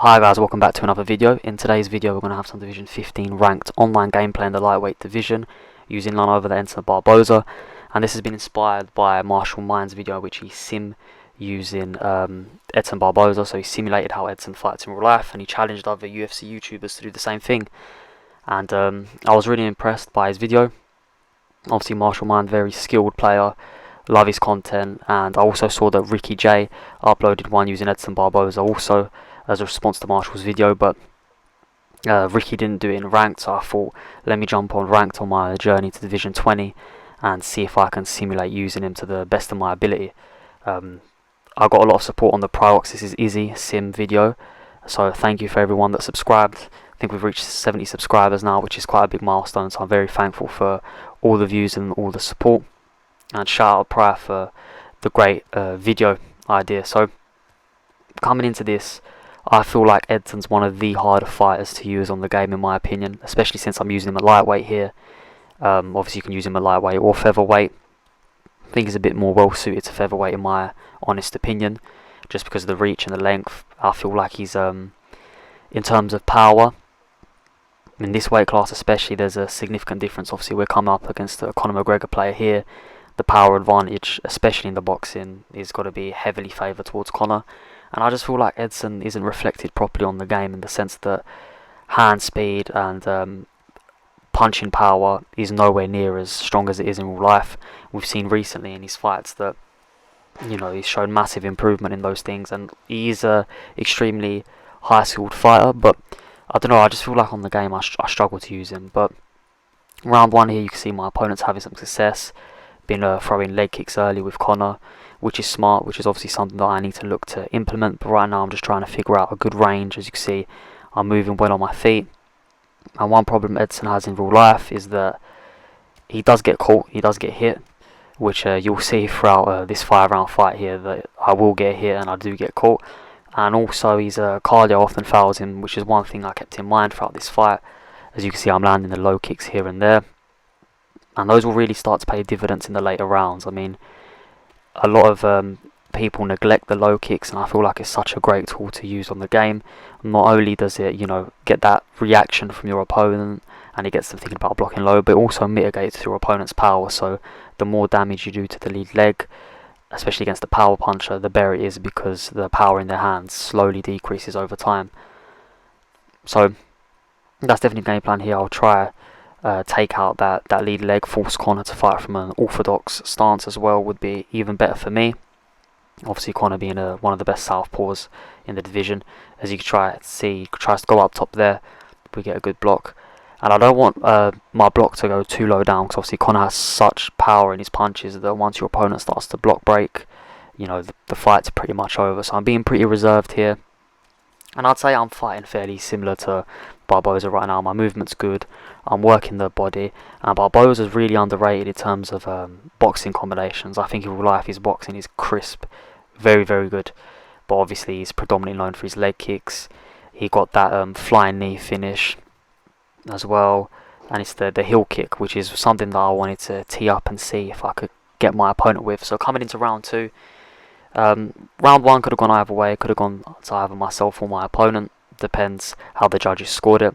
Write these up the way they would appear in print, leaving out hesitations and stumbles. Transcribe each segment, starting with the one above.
Hi guys, welcome back to another video. In today's video we're going to have some Division 15 ranked online gameplay in the lightweight division using none other than Edson Barboza, and this has been inspired by Martial Mind's video which he sim using Edson Barboza. So he simulated how Edson fights in real life and he challenged other UFC YouTubers to do the same thing, and I was really impressed by his video. Obviously Martial Mind, very skilled player, love his content, and I also saw that Ricky J uploaded one using Edson Barboza also as a response to Marshall's video, but Ricky didn't do it in ranked, so I thought let me jump on ranked on my journey to Division 20 and see if I can simulate using him to the best of my ability. I got a lot of support on the Priox This Is Easy sim video, so thank you for everyone that subscribed. I think we've reached 70 subscribers now, which is quite a big milestone, so I'm very thankful for all the views and all the support, and shout out Prior for the great video idea. So coming into this, I feel like Edson's one of the harder fighters to use on the game in my opinion, especially since I'm using him at lightweight here. Obviously you can use him at lightweight or featherweight. I think he's a bit more well suited to featherweight in my honest opinion, just because of the reach and the length. I feel like he's in terms of power, in this weight class especially, there's a significant difference. Obviously we're coming up against a Conor McGregor player here. The power advantage, especially in the boxing, is got to be heavily favoured towards Conor. And I just feel like Edson isn't reflected properly on the game, in the sense that hand speed and punching power is nowhere near as strong as it is in real life. We've seen recently in his fights that, you know, he's shown massive improvement in those things, and he is a extremely high skilled fighter. But I don't know, I just feel like on the game I struggle to use him. But round one here, you can see my opponent's having some success. Been throwing leg kicks early with Conor, which is smart, which is obviously something that I need to look to implement. But right now I'm just trying to figure out a good range. As you can see, I'm moving well on my feet. And one problem Edson has in real life is that he does get caught, he does get hit, which you'll see throughout this 5-round fight here, that I will get hit and I do get caught. And also his cardio often fails him, which is one thing I kept in mind throughout this fight. As you can see, I'm landing the low kicks here and there, and those will really start to pay dividends in the later rounds. I mean, a lot of people neglect the low kicks, and I feel like it's such a great tool to use on the game. Not only does it, you know, get that reaction from your opponent and it gets them thinking about blocking low, but it also mitigates your opponent's power. So the more damage you do to the lead leg, especially against the power puncher, the better it is, because the power in their hands slowly decreases over time. So that's definitely the game plan here. I'll try take out that lead leg, force Conor to fight from an orthodox stance as well, would be even better for me. Obviously Conor being one of the best southpaws in the division. As you can try to see, he tries to go up top there, we get a good block. And I don't want my block to go too low down, because obviously Conor has such power in his punches that once your opponent starts to block break, you know, the fight's pretty much over. So I'm being pretty reserved here, and I'd say I'm fighting fairly similar to Barboza right now. My movement's good, I'm working the body, and Barboza's really underrated in terms of boxing combinations. I think in real life his boxing is crisp, very, very good, but obviously he's predominantly known for his leg kicks. He got that flying knee finish as well, and it's the heel kick, which is something that I wanted to tee up and see if I could get my opponent with. So coming into round two, round one could have gone either way, could have gone to either myself or my opponent, depends how the judges scored it.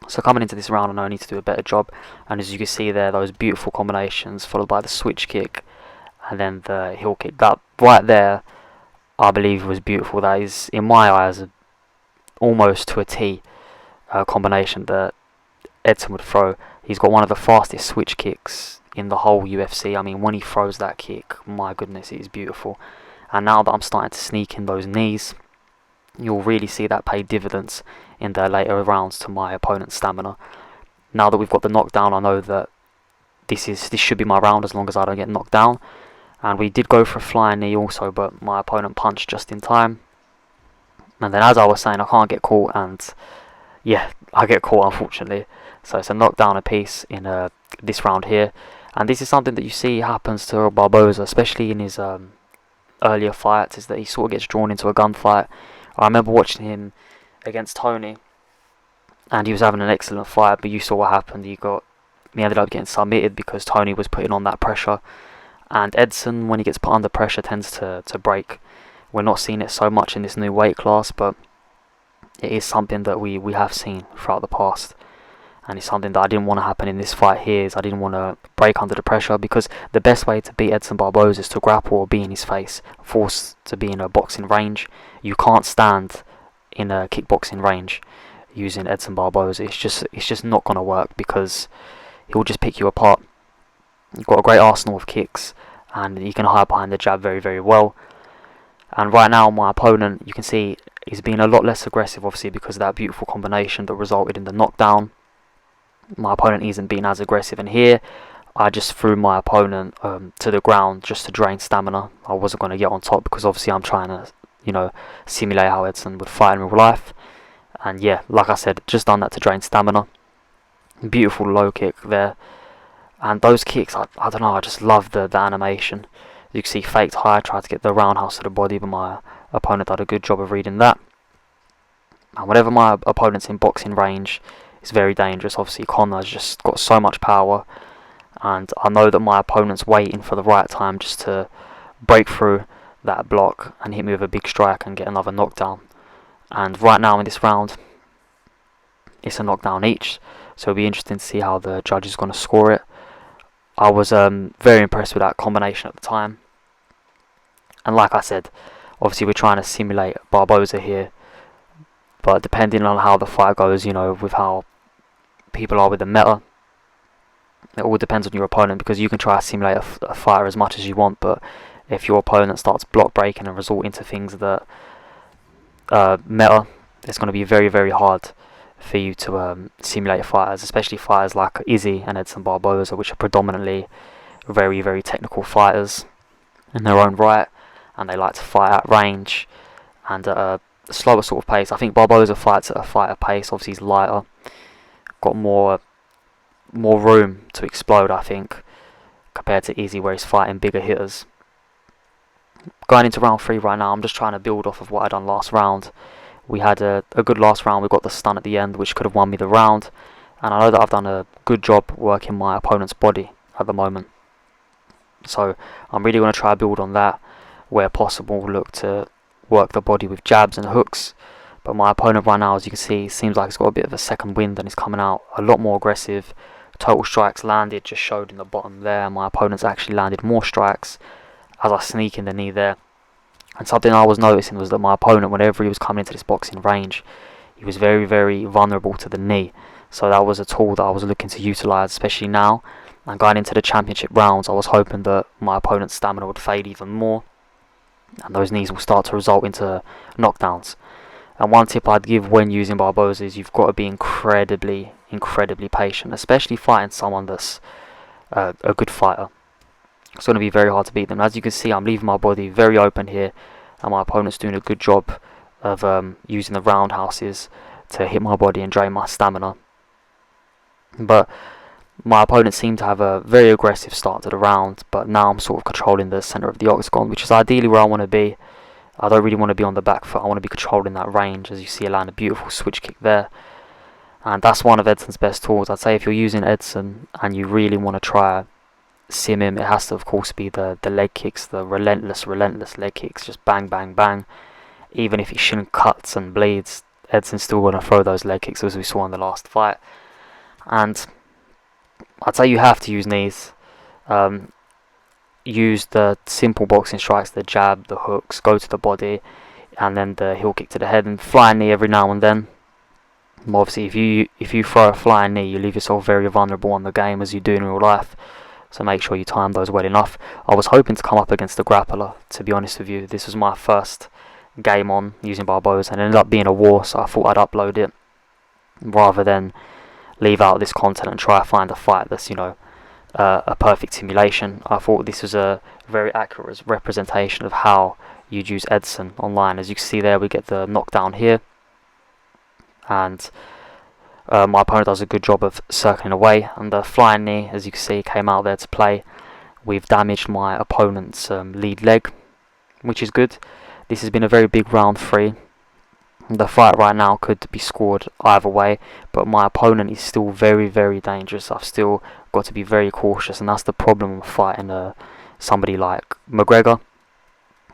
So coming into this round I know I need to do a better job, and as you can see there, those beautiful combinations followed by the switch kick and then the heel kick, that right there I believe was beautiful. That is, in my eyes, almost to a T combination that Edson would throw. He's got one of the fastest switch kicks in the whole UFC. I mean, when he throws that kick, my goodness, it is beautiful. And now that I'm starting to sneak in those knees, you'll really see that pay dividends in the later rounds to my opponent's stamina. Now that we've got the knockdown, I know that this should be my round as long as I don't get knocked down. And we did go for a flying knee also, but my opponent punched just in time. And then, as I was saying, I can't get caught, and yeah, I get caught unfortunately. So it's a knockdown apiece in this round here, and this is something that you see happens to Barboza, especially in his earlier fights, is that he sort of gets drawn into a gunfight. I remember watching him against Tony, and he was having an excellent fight, but you saw what happened. He ended up getting submitted because Tony was putting on that pressure, and Edson, when he gets put under pressure, tends to break. We're not seeing it so much in this new weight class, but it is something that we have seen throughout the past, and it's something that I didn't want to happen in this fight here. Is I didn't want to break under the pressure, because the best way to beat Edson Barboza is to grapple or be in his face, forced to be in a boxing range. You can't stand in a kickboxing range using Edson Barboza. It's just not gonna work, because he'll just pick you apart. You've got a great arsenal of kicks, and he can hide behind the jab very, very well. And right now, my opponent, you can see, is being a lot less aggressive, obviously, because of that beautiful combination that resulted in the knockdown. My opponent isn't being as aggressive, and here I just threw my opponent to the ground just to drain stamina. I wasn't going to get on top, because obviously I'm trying to, simulate how Edson would fight in real life. And yeah, like I said, just done that to drain stamina. Beautiful low kick there. And those kicks, I don't know, I just love the animation. You can see faked high, tried to get the roundhouse to the body, but my opponent did a good job of reading that. And whenever my opponent's in boxing range, it's very dangerous. Obviously, Connor's just got so much power, and I know that my opponent's waiting for the right time just to break through that block and hit me with a big strike and get another knockdown. And right now in this round, it's a knockdown each, so it'll be interesting to see how the judge is going to score it. I was very impressed with that combination at the time. And like I said, obviously we're trying to simulate Barboza here, but depending on how the fight goes, with how people are with the meta, it all depends on your opponent, because you can try to simulate a fighter as much as you want, but if your opponent starts block breaking and resort into things that meta, it's going to be very, very hard for you to simulate fighters, especially fighters like Izzy and Edson Barboza, which are predominantly very, very technical fighters in their own right, and they like to fight at range and at a slower sort of pace. I think Barboza fights at a fighter pace. Obviously he's lighter, got more room to explode, I think, compared to Izzy, where he's fighting bigger hitters. Going into round 3 right now, I'm just trying to build off of what I done last round. We had a good last round. We got the stun at the end, which could have won me the round. And I know that I've done a good job working my opponent's body at the moment. So I'm really going to try to build on that where possible. Look to work the body with jabs and hooks. But my opponent right now, as you can see, seems like he's got a bit of a second wind and he's coming out a lot more aggressive. Total strikes landed just showed in the bottom there. My opponent's actually landed more strikes as I sneak in the knee there. And something I was noticing was that my opponent, whenever he was coming into this boxing range, he was very, very vulnerable to the knee. So that was a tool that I was looking to utilise, especially now. And going into the championship rounds, I was hoping that my opponent's stamina would fade even more, and those knees will start to result into knockdowns. And one tip I'd give when using Barboza is you've got to be incredibly, incredibly patient, especially fighting someone that's a good fighter. It's going to be very hard to beat them. As you can see, I'm leaving my body very open here, and my opponent's doing a good job of using the roundhouses to hit my body and drain my stamina. But my opponent seemed to have a very aggressive start to the round, but now I'm sort of controlling the centre of the octagon, which is ideally where I want to be. I don't really want to be on the back foot. I want to be controlling that range. As you see, I land a beautiful switch kick there. And that's one of Edson's best tools. I'd say if you're using Edson and you really want to try sim him, it has to of course be the leg kicks, the relentless leg kicks, just bang bang bang. Even if he shouldn't cuts and bleeds, Edson's still going to throw those leg kicks, as we saw in the last fight. And I'd say you have to use knees. Use the simple boxing strikes, the jab, the hooks, go to the body, and then the heel kick to the head, and flying knee every now and then. Obviously if you throw a flying knee, you leave yourself very vulnerable on the game, as you do in real life. So make sure you time those well enough. I was hoping to come up against a grappler, to be honest with you. This was my first game on using Barboza, and it ended up being a war, so I thought I'd upload it rather than leave out this content and try to find a fight that's, a perfect simulation. I thought this was a very accurate representation of how you'd use Edson online. As you can see there, we get the knockdown here, and my opponent does a good job of circling away, and the flying knee, as you can see, came out there to play. We've damaged my opponent's lead leg, which is good. This has been a very big round 3. The fight right now could be scored either way, but my opponent is still very, very dangerous. I've still got to be very cautious, and that's the problem with fighting somebody like McGregor.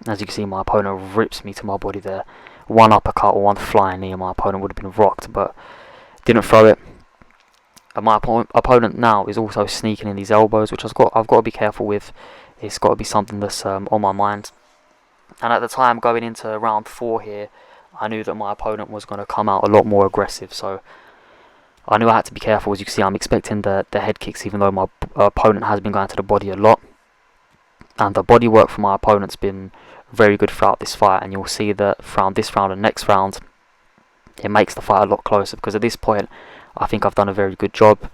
As you can see, my opponent rips me to my body there one uppercut or one flying knee and my opponent would have been rocked, but didn't throw it. And my opponent now is also sneaking in these elbows, which I've got to be careful with. It's got to be something that's on my mind. And at the time going into round 4 here, I knew that my opponent was going to come out a lot more aggressive, so I knew I had to be careful. As you can see, I'm expecting the head kicks, even though my opponent has been going to the body a lot. And the body work from my opponent's been very good throughout this fight, and you'll see that from this round and next round, it makes the fight a lot closer, because at this point, I think I've done a very good job.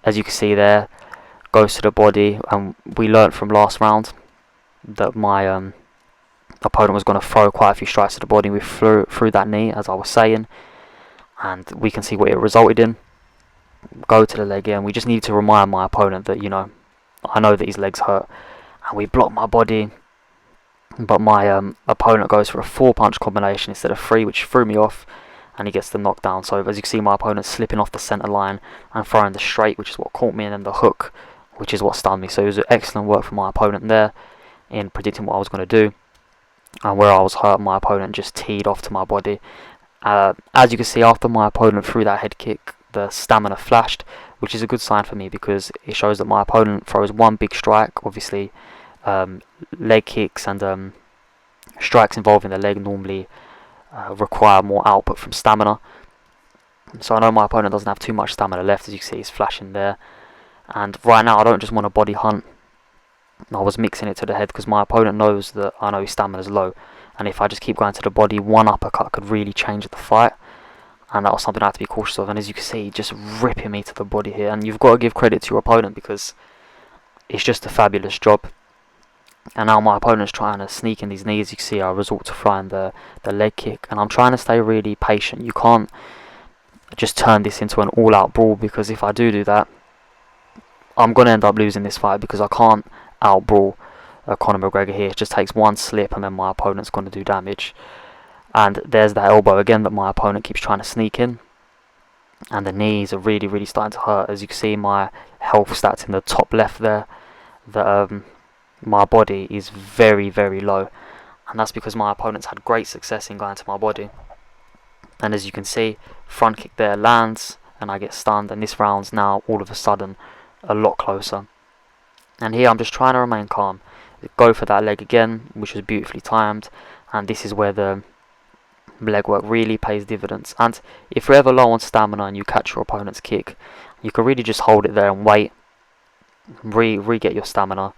As you can see there, goes to the body, and we learnt from last round that my opponent was going to throw quite a few strikes to the body. We threw that knee, as I was saying, and we can see what it resulted in. Go to the leg here, and we just need to remind my opponent that, you know, I know that his legs hurt, and we block my body, but my opponent goes for a 4-punch combination instead of 3, which threw me off, and he gets the knockdown. So as you can see, my opponent slipping off the centre line and throwing the straight, which is what caught me, and then the hook, which is what stunned me. So it was excellent work from my opponent there in predicting what I was going to do. And where I was hurt, my opponent just teed off to my body. As you can see, after my opponent threw that head kick, the stamina flashed, which is a good sign for me, because it shows that my opponent throws one big strike. Obviously, leg kicks and strikes involving the leg normally require more output from stamina. So I know my opponent doesn't have too much stamina left. As you can see, he's flashing there. And right now, I don't just want a body hunt. I was mixing it to the head, because my opponent knows that I know his stamina is low, and if I just keep going to the body, one uppercut could really change the fight, and that was something I had to be cautious of. And as you can see, just ripping me to the body here, and you've got to give credit to your opponent, because it's just a fabulous job. And now my opponent's trying to sneak in these knees. You can see I resort to throwing the leg kick, and I'm trying to stay really patient. You can't just turn this into an all-out brawl, because if I do that, I'm going to end up losing this fight, because I can't out-brawl Conor McGregor here. It just takes one slip and then my opponent's going to do damage. And there's that elbow again that my opponent keeps trying to sneak in, and the knees are really starting to hurt. As you can see, my health stats in the top left there, that my body is very low, and that's because my opponent's had great success in going to my body. And as you can see, front kick there lands and I get stunned, and this round's now all of a sudden a lot closer. And here I'm just trying to remain calm, go for that leg again, which was beautifully timed, and this is where the leg work really pays dividends. And if you're ever low on stamina and you catch your opponent's kick, you can really just hold it there and wait, re-get your stamina,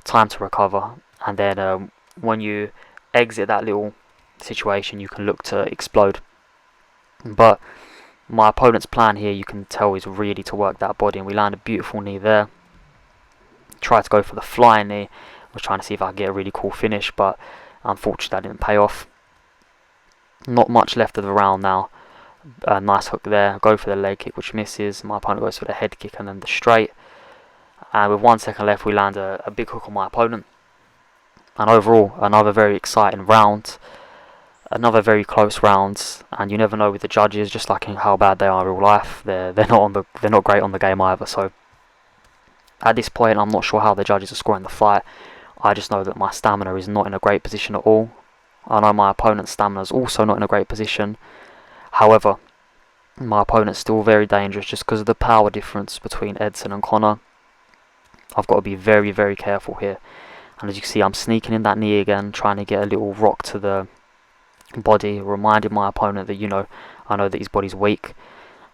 time to recover, and then when you exit that little situation, you can look to explode. But my opponent's plan here, you can tell, is really to work that body, and we land a beautiful knee there. Tried to go for the flying knee. I was trying to see if I could get a really cool finish, but unfortunately that didn't pay off. Not much left of the round now. Nice hook there. Go for the leg kick, which misses. My opponent goes for the head kick and then the straight. And with 1 second left, we land a big hook on my opponent. And overall, another very exciting round. Another very close round. And you never know with the judges, just like how bad they are in real life. They're not great on the game either. So at this point, I'm not sure how the judges are scoring the fight. I just know that my stamina is not in a great position at all. I know my opponent's stamina is also not in a great position. However, my opponent's still very dangerous just because of the power difference between Edson and Conor. I've got to be very careful here. And as you can see, I'm sneaking in that knee again, trying to get a little rock to the body, reminding my opponent that, you know, I know that his body's weak,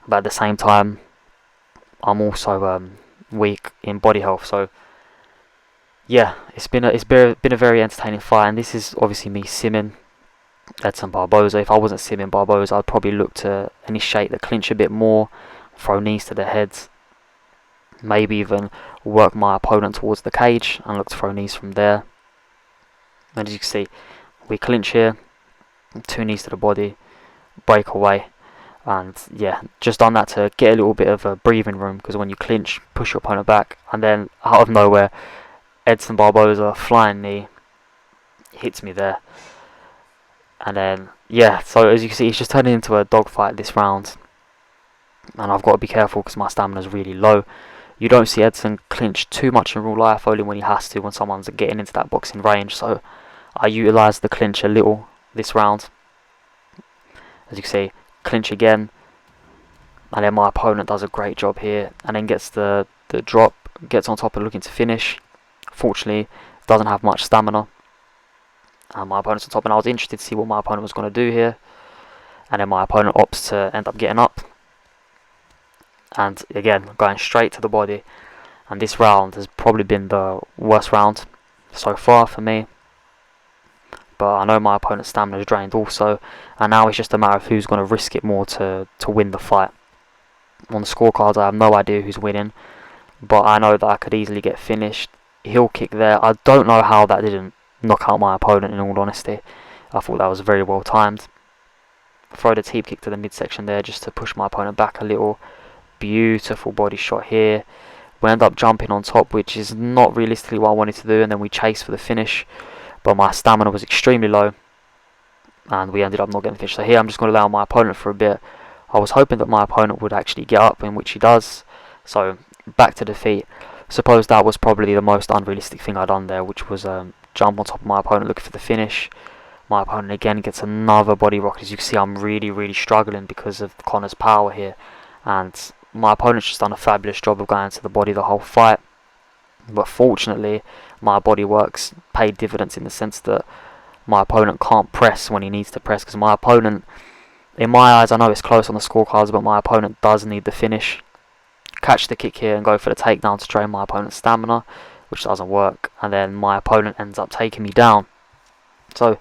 but at the same time, I'm also weak in body health. So yeah, it's been a very entertaining fight, and this is obviously me simming Edson Barboza. If I wasn't simming Barboza, I'd probably look to initiate the clinch a bit more, throw knees to the heads, maybe even work my opponent towards the cage and look to throw knees from there. And as you can see, we clinch here, 2 knees to the body, break away. And yeah, just done that to get a little bit of a breathing room, because when you clinch, push your opponent back, and then out of nowhere, Edson Barboza, flying knee, hits me there. And then, yeah, so as you can see, it's just turning into a dogfight this round. And I've got to be careful because my stamina is really low. You don't see Edson clinch too much in real life, only when he has to, when someone's getting into that boxing range. So I utilised the clinch a little this round. As you can see, clinch again, and then my opponent does a great job here, and then gets the drop, gets on top and looking to finish. Fortunately, doesn't have much stamina, and my opponent's on top, and I was interested to see what my opponent was going to do here, and then my opponent opts to end up getting up, and again going straight to the body. And this round has probably been the worst round so far for me, but I know my opponent's stamina is drained also, and now it's just a matter of who's going to risk it more to win the fight. On the scorecards I have no idea who's winning, but I know that I could easily get finished. Heel kick there, I don't know how that didn't knock out my opponent, in all honesty. I thought that was very well timed. Throw the teep kick to the midsection there just to push my opponent back a little. Beautiful body shot here. We end up jumping on top, which is not realistically what I wanted to do, and then we chase for the finish, but my stamina was extremely low and we ended up not getting finished. So here I'm just going to allow my opponent for a bit. I was hoping that my opponent would actually get up, in which he does. So back to defeat. Suppose that was probably the most unrealistic thing I'd done there, which was jump on top of my opponent looking for the finish. My opponent again gets another body rocket. As you can see, I'm really struggling because of Conor's power here, and my opponent's just done a fabulous job of going to the body the whole fight. But fortunately, my body works paid dividends in the sense that my opponent can't press when he needs to press, because my opponent, in my eyes, I know it's close on the scorecards, but my opponent does need the finish. Catch the kick here and go for the takedown to drain my opponent's stamina, which doesn't work, and then my opponent ends up taking me down. So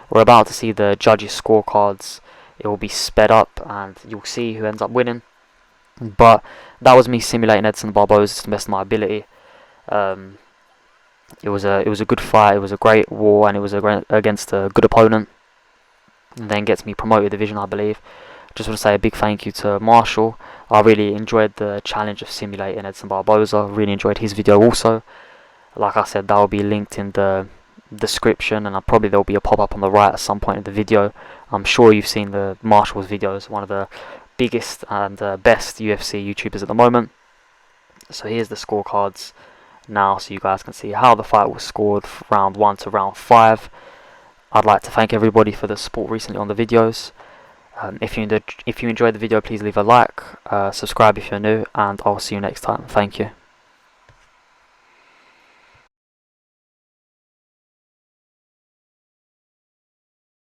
we're about to see the judges' scorecards. It will be sped up and you'll see who ends up winning. But that was me simulating Edson Barboza to the best of my ability. It was a good fight. It was a great war, and it was against a good opponent, and then gets me promoted division, I believe. Just want to say a big thank you to Marshall. I really enjoyed the challenge of simulating Edson Barboza. Really enjoyed his video also. Like I said, that will be linked in the description, and probably there will be a pop-up on the right at some point in the video. I'm sure you've seen the Marshall's videos, one of the biggest and best UFC YouTubers at the moment. So here's the scorecards now, so you guys can see how the fight was scored from round 1 to round 5. I'd like to thank everybody for the support recently on the videos. If you enjoyed the video, please leave a like, subscribe if you're new, and I'll see you next time. Thank you.